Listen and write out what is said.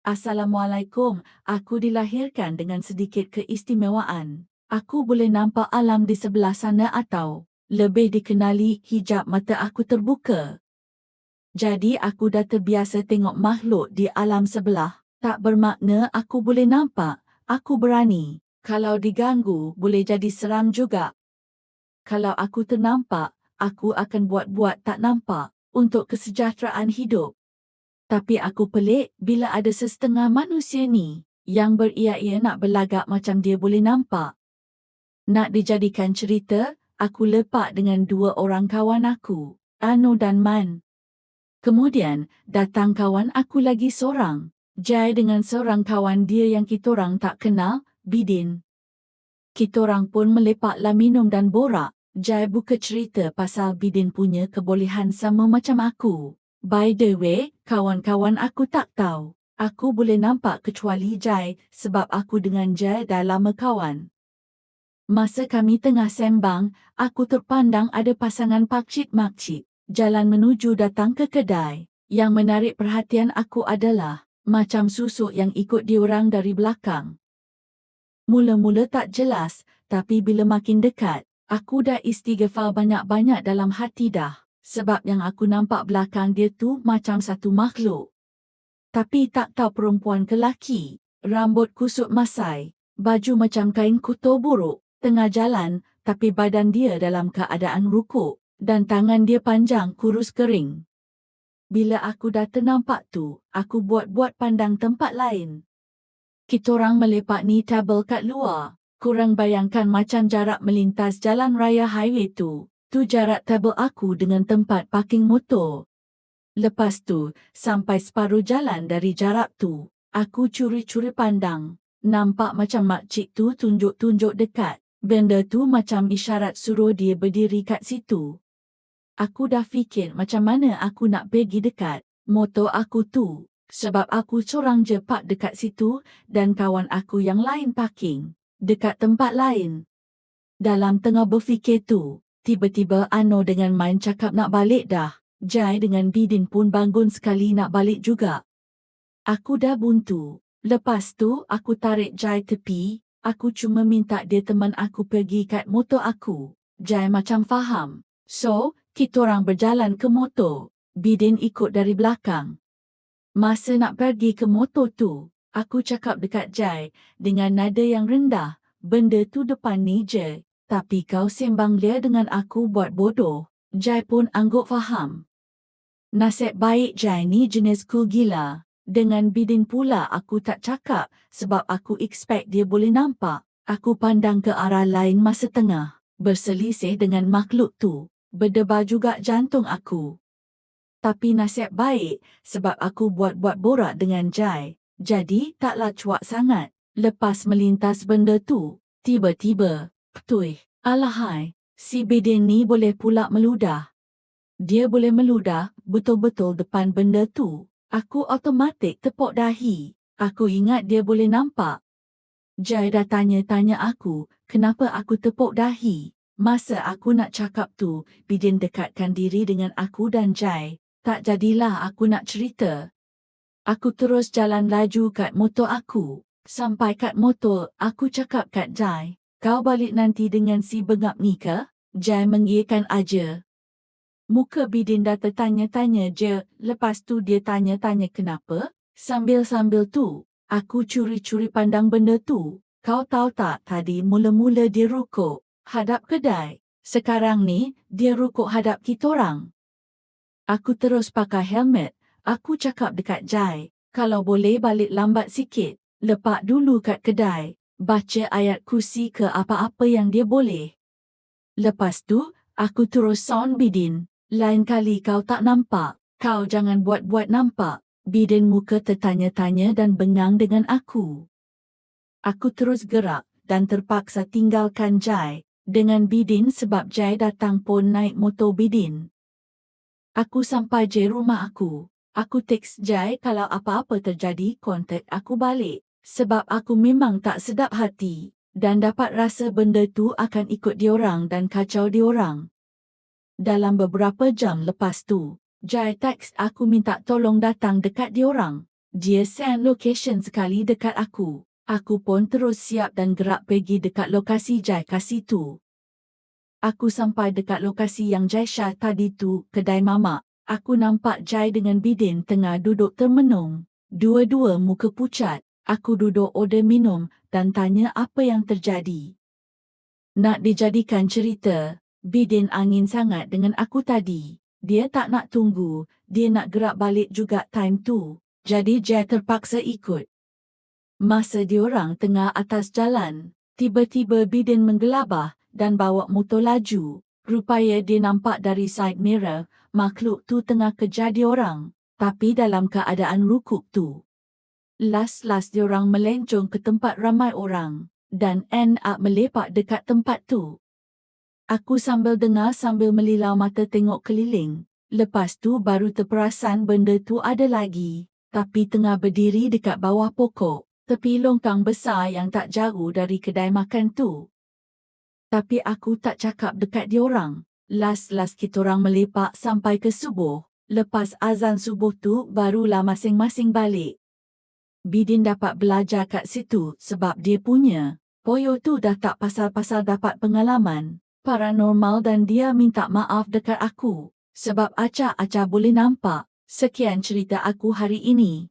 Assalamualaikum, aku dilahirkan dengan sedikit keistimewaan. Aku boleh nampak alam di sebelah sana atau, lebih dikenali, hijab mata aku terbuka. Jadi aku dah terbiasa tengok makhluk di alam sebelah. Tak bermakna aku boleh nampak, aku berani. Kalau diganggu, boleh jadi seram juga. Kalau aku ternampak, aku akan buat-buat tak nampak untuk kesejahteraan hidup. Tapi aku pelik bila ada sesetengah manusia ni yang beria-ia nak berlagak macam dia boleh nampak. Nak dijadikan cerita, aku lepak dengan dua orang kawan aku, Anu dan Man. Kemudian, datang kawan aku lagi seorang, Jai, dengan seorang kawan dia yang kitorang tak kenal, Bidin. Kitorang pun melepaklah minum dan borak. Jai buka cerita pasal Bidin punya kebolehan sama macam aku. By the way, kawan-kawan aku tak tahu. Aku boleh nampak kecuali Jai sebab aku dengan Jai dah lama kawan. Masa kami tengah sembang, aku terpandang ada pasangan pakcik-makcik jalan menuju datang ke kedai. Yang menarik perhatian aku adalah macam susuk yang ikut diorang dari belakang. Mula-mula tak jelas, tapi bila makin dekat, aku dah istighfar banyak-banyak dalam hati dah. Sebab yang aku nampak belakang dia tu macam satu makhluk. Tapi tak tahu perempuan ke laki. Rambut kusut masai, baju macam kain kuto buruk, tengah jalan, tapi badan dia dalam keadaan rukuk, dan tangan dia panjang kurus kering. Bila aku dah ternampak tu, aku buat-buat pandang tempat lain. Kitorang melepak ni tabel kat luar. Kurang bayangkan macam jarak melintas jalan raya highway tu. Tu jarak tabel aku dengan tempat parking motor. Lepas tu, sampai separuh jalan dari jarak tu, aku curi-curi pandang. Nampak macam makcik tu tunjuk-tunjuk dekat. Benda tu macam isyarat suruh dia berdiri kat situ. Aku dah fikir macam mana aku nak pergi dekat motor aku tu. Sebab aku sorang je park dekat situ dan kawan aku yang lain parking dekat tempat lain. Dalam tengah berfikir tu, tiba-tiba Ano dengan Main cakap nak balik dah. Jai dengan Bidin pun bangun sekali nak balik juga. Aku dah buntu. Lepas tu aku tarik Jai tepi. Aku cuma minta dia teman aku pergi kat motor aku. Jai macam faham. So, kitorang berjalan ke motor. Bidin ikut dari belakang. Masa nak pergi ke motor tu, aku cakap dekat Jai dengan nada yang rendah. Benda tu depan ni je. Tapi kau sembang dia dengan aku buat bodoh. Jai pun angguk faham. Nasib baik Jai ni jenis cool gila. Dengan Bidin pula aku tak cakap sebab aku expect dia boleh nampak. Aku pandang ke arah lain masa tengah berselisih dengan makhluk tu. Berdebar juga jantung aku. Tapi nasib baik sebab aku buat-buat borak dengan Jai. Jadi taklah cuak sangat. Lepas melintas benda tu, tiba-tiba, ptuih, alahai, si Bidin ni boleh pula meludah. Dia boleh meludah betul-betul depan benda tu. Aku automatik tepuk dahi. Aku ingat dia boleh nampak. Jai dah tanya-tanya aku, kenapa aku tepuk dahi. Masa aku nak cakap tu, Bidin dekatkan diri dengan aku dan Jai. Tak jadilah aku nak cerita. Aku terus jalan laju kat motor aku. Sampai kat motor, aku cakap kat Jai, kau balik nanti dengan si bengap ni ke? Jai mengiyakan aja. Muka Bidin dah tertanya-tanya je, lepas tu dia tanya-tanya kenapa. Sambil-sambil tu, aku curi-curi pandang benda tu. Kau tahu tak tadi mula-mula dia rukuk hadap kedai. Sekarang ni, dia rukuk hadap kitorang. Aku terus pakai helmet. Aku cakap dekat Jai, kalau boleh balik lambat sikit. Lepak dulu kat kedai. Baca ayat kursi ke apa-apa yang dia boleh. Lepas tu, aku terus sound Bidin. Lain kali kau tak nampak, kau jangan buat-buat nampak. Bidin muka tertanya-tanya dan bengang dengan aku. Aku terus gerak dan terpaksa tinggalkan Jai dengan Bidin sebab Jai datang pun naik motor Bidin. Aku sampai je rumah aku. Aku teks Jai kalau apa-apa terjadi kontak aku balik. Sebab aku memang tak sedap hati dan dapat rasa benda tu akan ikut diorang dan kacau diorang. Dalam beberapa jam lepas tu, Jai teks aku minta tolong datang dekat diorang. Dia send location sekali dekat aku. Aku pun terus siap dan gerak pergi dekat lokasi Jai kasih tu. Aku sampai dekat lokasi yang Jai Shah tadi tu, kedai mamak. Aku nampak Jai dengan Bidin tengah duduk termenung. Dua-dua muka pucat. Aku duduk order minum dan tanya apa yang terjadi. Nak dijadikan cerita, Bidin angin sangat dengan aku tadi. Dia tak nak tunggu, dia nak gerak balik juga time tu. Jadi Jai terpaksa ikut. Masa diorang tengah atas jalan, tiba-tiba Bidin menggelabah dan bawa motor laju. Rupanya dia nampak dari side mirror, makhluk tu tengah kejar diorang, tapi dalam keadaan rukuk tu. Last diorang melencong ke tempat ramai orang, dan end up melepak dekat tempat tu. Aku sambil dengar sambil melilau mata tengok keliling. Lepas tu baru terperasan benda tu ada lagi, tapi tengah berdiri dekat bawah pokok, tepi longkang besar yang tak jauh dari kedai makan tu. Tapi aku tak cakap dekat diorang. Last kitorang melepak sampai ke subuh. Lepas azan subuh tu barulah masing-masing balik. Bidin dapat belajar kat situ sebab dia punya poyo tu dah tak pasal-pasal dapat pengalaman paranormal dan dia minta maaf dekat aku sebab acak-acak boleh nampak. Sekian cerita aku hari ini.